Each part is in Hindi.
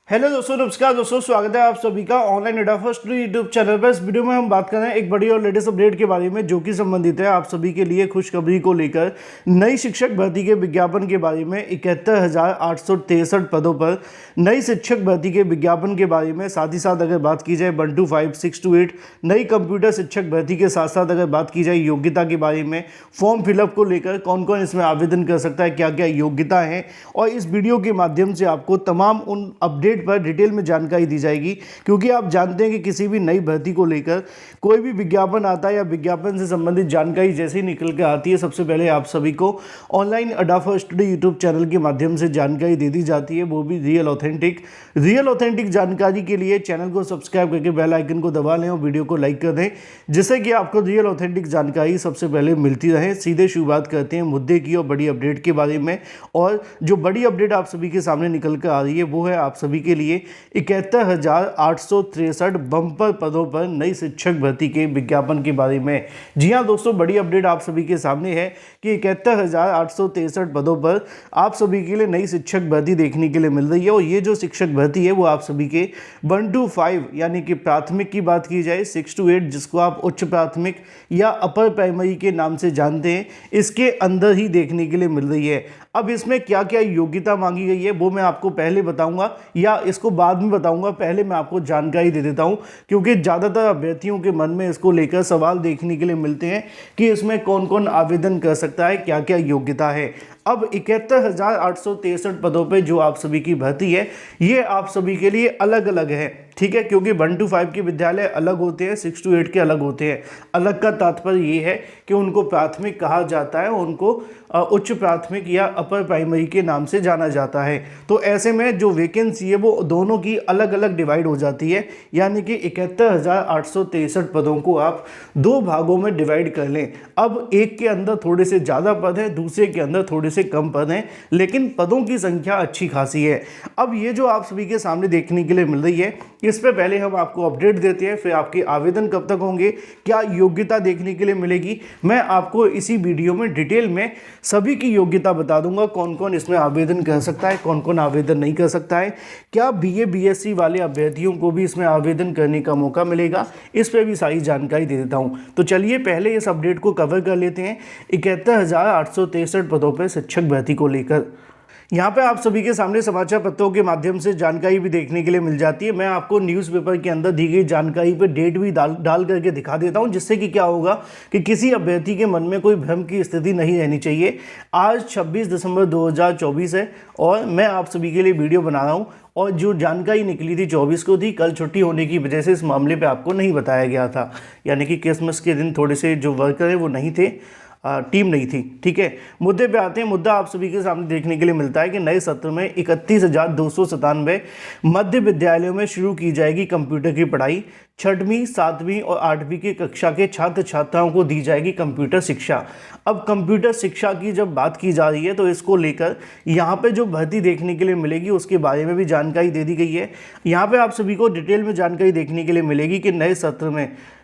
हेलो दोस्तों, नमस्कार दोस्तों, स्वागत है आप सभी का ऑनलाइन अड्डा फर्स्ट यूट्यूब चैनल पर। इस वीडियो में हम बात कर रहे हैं एक बड़ी और लेटेस्ट अपडेट के बारे में, जो कि संबंधित है आप सभी के लिए खुशखबरी को लेकर। नई शिक्षक भर्ती के विज्ञापन के बारे में 71,863 पदों पर नई शिक्षक भर्ती के विज्ञापन के बारे में, साथ ही साथ अगर बात की जाए 1 to 5, 6 to 8 नई कंप्यूटर शिक्षक भर्ती के साथ साथ अगर बात की जाए योग्यता के बारे में, फॉर्म फिलअप को लेकर कौन कौन इसमें आवेदन कर सकता है, क्या क्या योग्यता है, और इस वीडियो के माध्यम से आपको तमाम उन अपडेट पर डिटेल में जानकारी दी जाएगी। क्योंकि आप जानते हैं कि किसी भी नई भर्ती को लेकर कोई भी विज्ञापन आता है या विज्ञापन से संबंधित जानकारी जैसे ही निकल के आती है, सबसे पहले आप सभी को ऑनलाइन अड्डा फर्स्ट यूट्यूब चैनल के माध्यम से जानकारी दे दी जाती है, वो भी रियल ऑथेंटिक जानकारी के लिए चैनल को सब्सक्राइब करके बेल आइकन को दबा लें और वीडियो को लाइक कर दें, जिससे कि आपको रियल ऑथेंटिक जानकारी सबसे पहले मिलती रहे। सीधे शुरुआत करते हैं मुद्दे की और बड़ी अपडेट के बारे में। और जो बड़ी अपडेट आप सभी के सामने निकल कर आ रही है वो है आप सभी के लिए 71,863 बम्पर पदों पर नई शिक्षक भर्ती के विज्ञापन के बारे में। जी हाँ दोस्तों, बड़ी अपडेट आप सभी के सामने है कि 71,863 पदों पर आप सभी के लिए नई शिक्षक भर्ती देखने के लिए मिल रही है। और ये जो शिक्षक भर्ती है वो आप सभी के 1 to 5 यानी कि प्राथमिक की बात की जाए, 6 to 8 जिसको आप उच्च प्राथमिक या अपर प्राइमरी के नाम से जानते हैं, इसके अंदर ही देखने के लिए मिल रही है। अब इसमें क्या क्या योग्यता मांगी गई है वो मैं आपको पहले बताऊंगा या इसको बाद में बताऊंगा। पहले मैं आपको जानकारी दे देता हूं, क्योंकि ज़्यादातर अभ्यर्थियों के मन में इसको लेकर सवाल देखने के लिए मिलते हैं कि इसमें कौन कौन आवेदन कर सकता है, क्या क्या योग्यता है। अब 71,863 पदों पे जो आप सभी की भर्ती है ये आप सभी के लिए अलग अलग है, ठीक है। क्योंकि 1 to 5 के विद्यालय अलग होते हैं, 6 to 8 के अलग होते हैं। अलग का तात्पर्य ये है कि उनको प्राथमिक कहा जाता है, उनको उच्च प्राथमिक या अपर प्राइमरी के नाम से जाना जाता है। तो ऐसे में जो वैकेंसी है वो दोनों की अलग अलग डिवाइड हो जाती है, यानी कि 71,863 पदों को आप दो भागों में डिवाइड कर लें। अब एक के अंदर थोड़े से ज़्यादा पद हैं, दूसरे के अंदर थोड़े से कम पद हैं, लेकिन पदों की संख्या अच्छी खासी है। अब ये जो आप सभी के सामने देखने के लिए मिल रही है, इस पे पहले हम आपको अपडेट देते हैं, फिर आपके आवेदन कब तक होंगे, क्या योग्यता देखने के लिए मिलेगी, मैं आपको इसी वीडियो में डिटेल में सभी की योग्यता बता दूंगा। कौन कौन इसमें आवेदन कर सकता है, कौन कौन आवेदन नहीं कर सकता है, क्या बीए बीएससी वाले अभ्यर्थियों को भी इसमें आवेदन करने का मौका मिलेगा, इस पर भी सारी जानकारी दे देता हूं। तो चलिए पहले इस अपडेट को कवर कर लेते हैं 71,863 पदों पर शिक्षक भर्ती को लेकर। यहाँ पे आप सभी के सामने समाचार पत्रों के माध्यम से जानकारी भी देखने के लिए मिल जाती है। मैं आपको न्यूज़पेपर के अंदर दी गई जानकारी पे डेट भी डाल करके दिखा देता हूँ, जिससे कि क्या होगा कि किसी अभ्यर्थी के मन में कोई भ्रम की स्थिति नहीं रहनी चाहिए। आज 26 दिसंबर 2024 है और मैं आप सभी के लिए वीडियो बना रहा हूँ। और जो जानकारी निकली थी 24 को थी, कल छुट्टी होने की वजह से इस मामले पे आपको नहीं बताया गया था, यानी कि क्रिसमस के दिन थोड़े से जो वर्कर है वो नहीं थे, टीम नहीं थी, ठीक है। मुद्दे पे आते हैं। मुद्दा आप सभी के सामने देखने के लिए मिलता है कि नए सत्र में 31,297 मध्य विद्यालयों में शुरू की जाएगी कंप्यूटर की पढ़ाई। 6वीं, 7वीं और 8वीं की कक्षा के छात्र छात्राओं को दी जाएगी कंप्यूटर शिक्षा। अब कंप्यूटर शिक्षा की जब बात की जा रही है तो इसको लेकर यहाँ पे जो भर्ती देखने के लिए मिलेगी उसके बारे में भी जानकारी दे दी गई है। यहाँ पे आप सभी को डिटेल में जानकारी देखने के लिए मिलेगी कि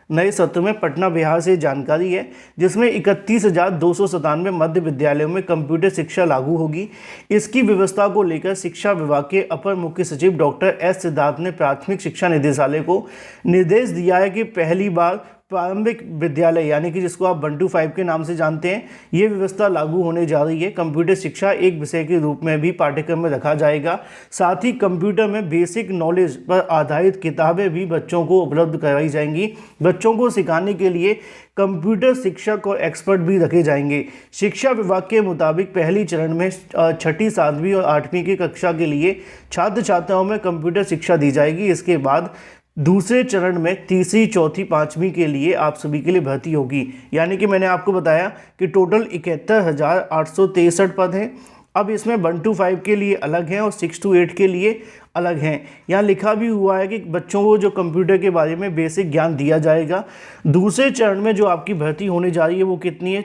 नए सत्र में पटना बिहार से जानकारी है, जिसमें 31,297 मध्य विद्यालयों में कंप्यूटर शिक्षा लागू होगी। इसकी व्यवस्था को लेकर शिक्षा विभाग के अपर मुख्य सचिव डॉक्टर एस सिद्धार्थ ने प्राथमिक शिक्षा निदेशालय को निर्देश दिया है कि पहली बार प्रारंभिक विद्यालय यानी कि जिसको आप 1 to 5 के नाम से जानते हैं, ये व्यवस्था लागू होने जा रही है। कंप्यूटर शिक्षा एक विषय के रूप में भी पाठ्यक्रम में रखा जाएगा। साथ ही कंप्यूटर में बेसिक नॉलेज पर आधारित किताबें भी बच्चों को उपलब्ध कराई जाएंगी। बच्चों को सिखाने के लिए कंप्यूटर शिक्षक और एक्सपर्ट भी रखे जाएंगे। शिक्षा विभाग के मुताबिक पहली चरण में 6ठी, 7वीं और 8वीं की कक्षा के लिए छात्र छात्राओं में कंप्यूटर शिक्षा दी जाएगी। इसके बाद दूसरे चरण में 3री, 4थी, 5वीं के लिए आप सभी के लिए भर्ती होगी। यानी कि मैंने आपको बताया कि टोटल 71,863 पद हैं। अब इसमें 1 to 5 के लिए अलग हैं और 6 to 8 के लिए अलग हैं। यहाँ लिखा भी हुआ है कि बच्चों को जो कंप्यूटर के बारे में बेसिक ज्ञान दिया जाएगा। दूसरे चरण में जो आपकी भर्ती होने जा रही है वो कितनी है,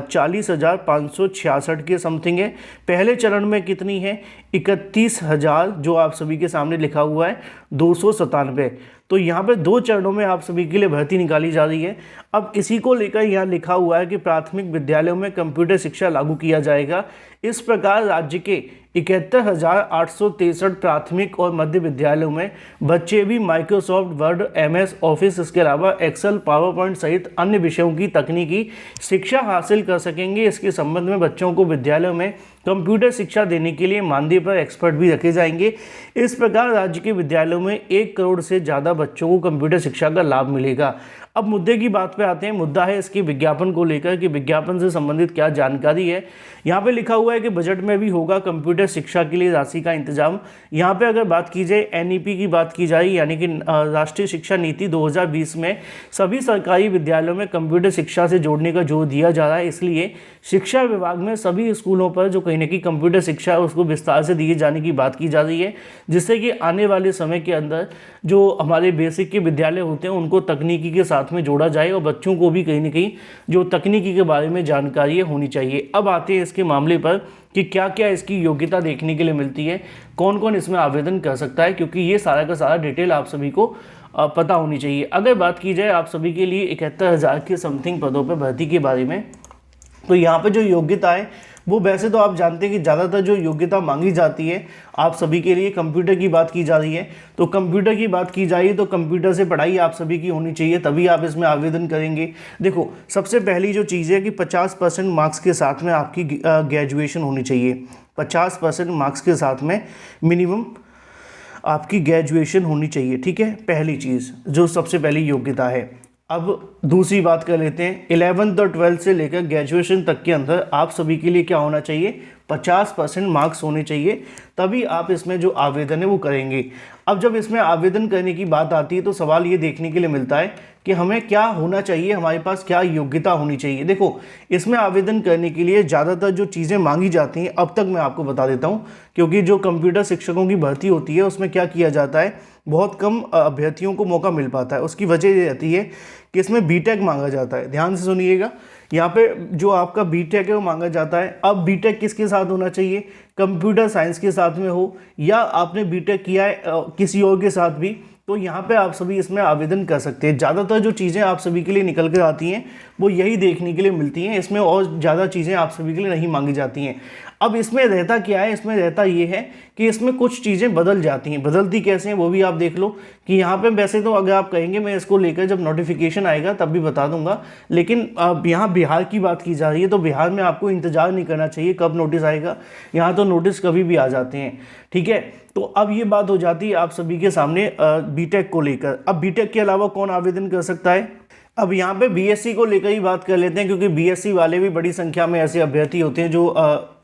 40,566 के समथिंग है। पहले चरण में कितनी है, 31,000 जो आप सभी के सामने लिखा हुआ है 297। तो यहाँ पे 2 चरणों में आप सभी के लिए भर्ती निकाली जा रही है। अब इसी को लेकर यहाँ लिखा हुआ है कि प्राथमिक विद्यालयों में कंप्यूटर शिक्षा लागू किया जाएगा। इस प्रकार राज्य के 71,863 प्राथमिक और मध्य विद्यालयों में बच्चे भी माइक्रोसॉफ्ट वर्ड, MS ऑफिस, इसके अलावा एक्सेल, पावर पॉइंट सहित अन्य विषयों की तकनीकी शिक्षा हासिल कर सकेंगे। इसके संबंध में बच्चों को विद्यालयों में कंप्यूटर शिक्षा देने के लिए मानदेय पर एक्सपर्ट भी रखे जाएंगे। इस प्रकार राज्य के विद्यालयों में 1 करोड़ से ज़्यादा बच्चों को कंप्यूटर शिक्षा का लाभ मिलेगा। अब मुद्दे की बात पे आते हैं। मुद्दा है इसके विज्ञापन को लेकर कि विज्ञापन से संबंधित क्या जानकारी है। यहाँ पे लिखा हुआ है कि बजट में भी होगा कंप्यूटर शिक्षा के लिए राशि का इंतजाम। यहाँ पे अगर बात की जाए NEP की बात की जाए, यानी कि राष्ट्रीय शिक्षा नीति 2020 में सभी सरकारी विद्यालयों में कंप्यूटर शिक्षा से जोड़ने का जोर दिया जा रहा है। इसलिए शिक्षा विभाग में सभी स्कूलों पर जो कहीं ना कहीं कंप्यूटर शिक्षा है उसको विस्तार से दिए जाने की बात की जा रही है, जिससे कि आने वाले समय के अंदर जो हमारे बेसिक के विद्यालय होते हैं उनको तकनीकी के साथ में जोड़ा जाए और बच्चों को भी कहीं ना कहीं जो तकनीकी के बारे में जानकारी होनी चाहिए। अब आते हैं इसके मामले पर कि क्या क्या इसकी योग्यता देखने के लिए मिलती है, कौन कौन इसमें आवेदन कर सकता है, क्योंकि ये सारा का सारा डिटेल आप सभी को पता होनी चाहिए। अगर बात की जाए आप सभी के लिए 71,000 के समथिंग पदों पर भर्ती के बारे में, तो यहाँ पे जो योग्यता है वो वैसे तो आप जानते हैं कि ज़्यादातर जो योग्यता मांगी जाती है आप सभी के लिए कंप्यूटर की बात की जा रही है। तो कंप्यूटर की बात की जाए तो कंप्यूटर से पढ़ाई आप सभी की होनी चाहिए, तभी आप इसमें आवेदन करेंगे। देखो, सबसे पहली जो चीज़ है कि 50% मार्क्स के साथ में आपकी ग्रेजुएशन होनी चाहिए। 50% मार्क्स के साथ में मिनिमम आपकी ग्रेजुएशन होनी चाहिए, ठीक है, पहली चीज़ जो सबसे पहली योग्यता है। अब दूसरी बात कर लेते हैं। 11th और 12th से लेकर ग्रेजुएशन तक के अंदर आप सभी के लिए क्या होना चाहिए, 50% मार्क्स होने चाहिए, तभी आप इसमें जो आवेदन है वो करेंगे। अब जब इसमें आवेदन करने की बात आती है तो सवाल ये देखने के लिए मिलता है कि हमें क्या होना चाहिए, हमारे पास क्या योग्यता होनी चाहिए। देखो, इसमें आवेदन करने के लिए ज़्यादातर जो चीज़ें मांगी जाती हैं अब तक मैं आपको बता देता हूँ, क्योंकि जो कंप्यूटर शिक्षकों की भर्ती होती है उसमें क्या किया जाता है, बहुत कम अभ्यर्थियों को मौका मिल पाता है। उसकी वजह ये रहती है कि इसमें बीटेक मांगा जाता है। ध्यान से सुनिएगा, यहाँ पे जो आपका बीटेक है वो मांगा जाता है। अब बीटेक किसके साथ होना चाहिए, कंप्यूटर साइंस के साथ में हो या आपने बीटेक किया है किसी और के साथ भी, तो यहाँ पे आप सभी इसमें आवेदन कर सकते हैं। ज़्यादातर जो चीज़ें आप सभी के लिए निकल कर आती हैं वो यही देखने के लिए मिलती हैं, इसमें और ज़्यादा चीज़ें आप सभी के लिए नहीं मांगी जाती हैं। अब इसमें रहता क्या है, इसमें रहता ये है कि इसमें कुछ चीज़ें बदल जाती हैं। बदलती कैसे हैं वो भी आप देख लो कि यहाँ पे वैसे तो अगर आप कहेंगे मैं इसको लेकर जब नोटिफिकेशन आएगा तब भी बता दूंगा, लेकिन यहाँ बिहार की बात की जा रही है तो बिहार में आपको इंतज़ार नहीं करना चाहिए कब नोटिस आएगा, यहाँ तो नोटिस कभी भी आ जाते हैं, ठीक है। तो अब ये बात हो जाती है आप सभी के सामने बीटेक को लेकर। अब बीटेक के अलावा कौन आवेदन कर सकता है, अब यहाँ पे बीएससी को लेकर ही बात कर लेते हैं, क्योंकि बीएससी वाले भी बड़ी संख्या में ऐसे अभ्यर्थी होते हैं जो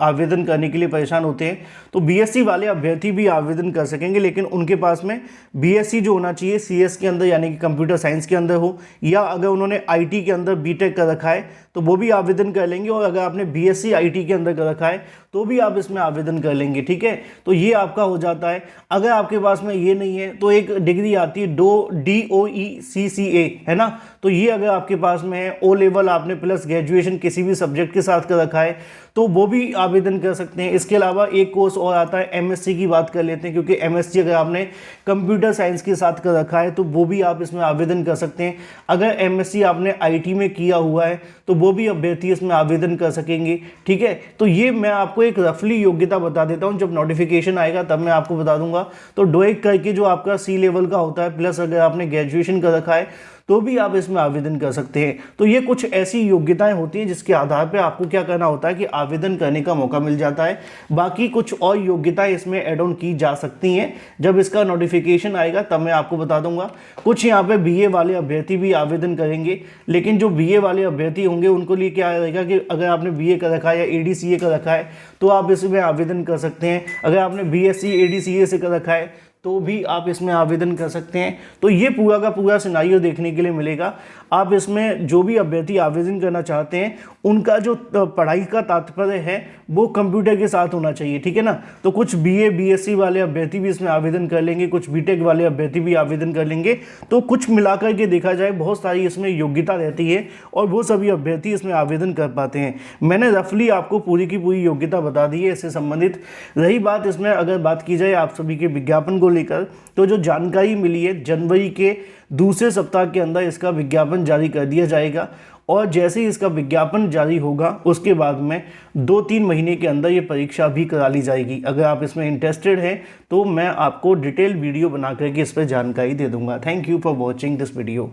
आवेदन करने के लिए परेशान होते हैं। तो बीएससी वाले अभ्यर्थी भी आवेदन कर सकेंगे, लेकिन उनके पास में बीएससी जो होना चाहिए सीएस के अंदर यानी कि कंप्यूटर साइंस के अंदर हो, या अगर उन्होंने आईटी के अंदर बीटेक कर रखा है तो वो भी आवेदन कर लेंगे, और अगर आपने बीएससी आईटी के अंदर कर रखा है तो भी आप इसमें आवेदन कर लेंगे, ठीक है। तो ये आपका हो जाता है। अगर आपके पास में ये नहीं है तो एक डिग्री आती है DOECCA, है ना, तो ये अगर आपके पास में है, ओ लेवल आपने प्लस ग्रेजुएशन किसी भी सब्जेक्ट के साथ कर रखा है तो वो भी आवेदन कर सकते हैं। इसके अलावा एक कोर्स और आता है एमएससी की बात कर लेते हैं, क्योंकि एमएससी अगर आपने कंप्यूटर साइंस के साथ कर रखा है तो वो भी आप इसमें आवेदन कर सकते हैं। अगर एमएससी आपने आईटी में किया हुआ है तो वो भी अभ्यर्थी इसमें आवेदन कर सकेंगे, ठीक है। तो ये मैं आपको एक रफली योग्यता बता देता हूँ, जब नोटिफिकेशन आएगा तब मैं आपको बता दूंगा। तो डोएक करके जो आपका सी लेवल का होता है प्लस अगर आपने ग्रेजुएशन कर रखा है तो भी आप इसमें आवेदन कर सकते हैं। तो ये कुछ ऐसी योग्यताएं होती हैं जिसके आधार पे आपको क्या करना होता है कि आवेदन करने का मौका मिल जाता है। बाकी कुछ और योग्यताएं इसमें ऐड ऑन की जा सकती हैं, जब इसका नोटिफिकेशन आएगा तब मैं आपको बता दूंगा। कुछ यहाँ पे बीए वाले अभ्यर्थी भी आवेदन करेंगे, लेकिन जो बीए वाले अभ्यर्थी होंगे उनको लिए क्या रहेगा कि अगर आपने बीए कर रखा है या एडीसीए कर रखा है तो आप इसमें आवेदन कर सकते हैं। अगर आपने बीएससी एडीसीए से कर रखा है तो भी आप इसमें आवेदन कर सकते हैं। तो ये पूरा का पूरा सिनारियो देखने के लिए मिलेगा। आप इसमें जो भी अभ्यर्थी आवेदन करना चाहते हैं उनका जो पढ़ाई का तात्पर्य है वो कंप्यूटर के साथ होना चाहिए, ठीक है ना। तो कुछ बीए बीएससी वाले अभ्यर्थी भी इसमें आवेदन कर लेंगे, कुछ बीटेक वाले अभ्यर्थी भी आवेदन कर लेंगे। तो कुछ मिलाकर के देखा जाए बहुत सारी इसमें योग्यता रहती है और वो सभी अभ्यर्थी इसमें आवेदन कर पाते हैं। मैंने रफली आपको पूरी की पूरी योग्यता बता दी है इससे संबंधित। रही बात इसमें अगर बात की जाए आप सभी के विज्ञापन को लेकर तो जो जानकारी मिली है, जनवरी के दूसरे सप्ताह के अंदर इसका विज्ञापन जारी कर दिया जाएगा और जैसे ही इसका विज्ञापन जारी होगा उसके बाद में 2-3 महीने के अंदर ये परीक्षा भी करा ली जाएगी। अगर आप इसमें इंटरेस्टेड हैं तो मैं आपको डिटेल वीडियो बना करके इस पर जानकारी दे दूंगा। Thank you for watching this video.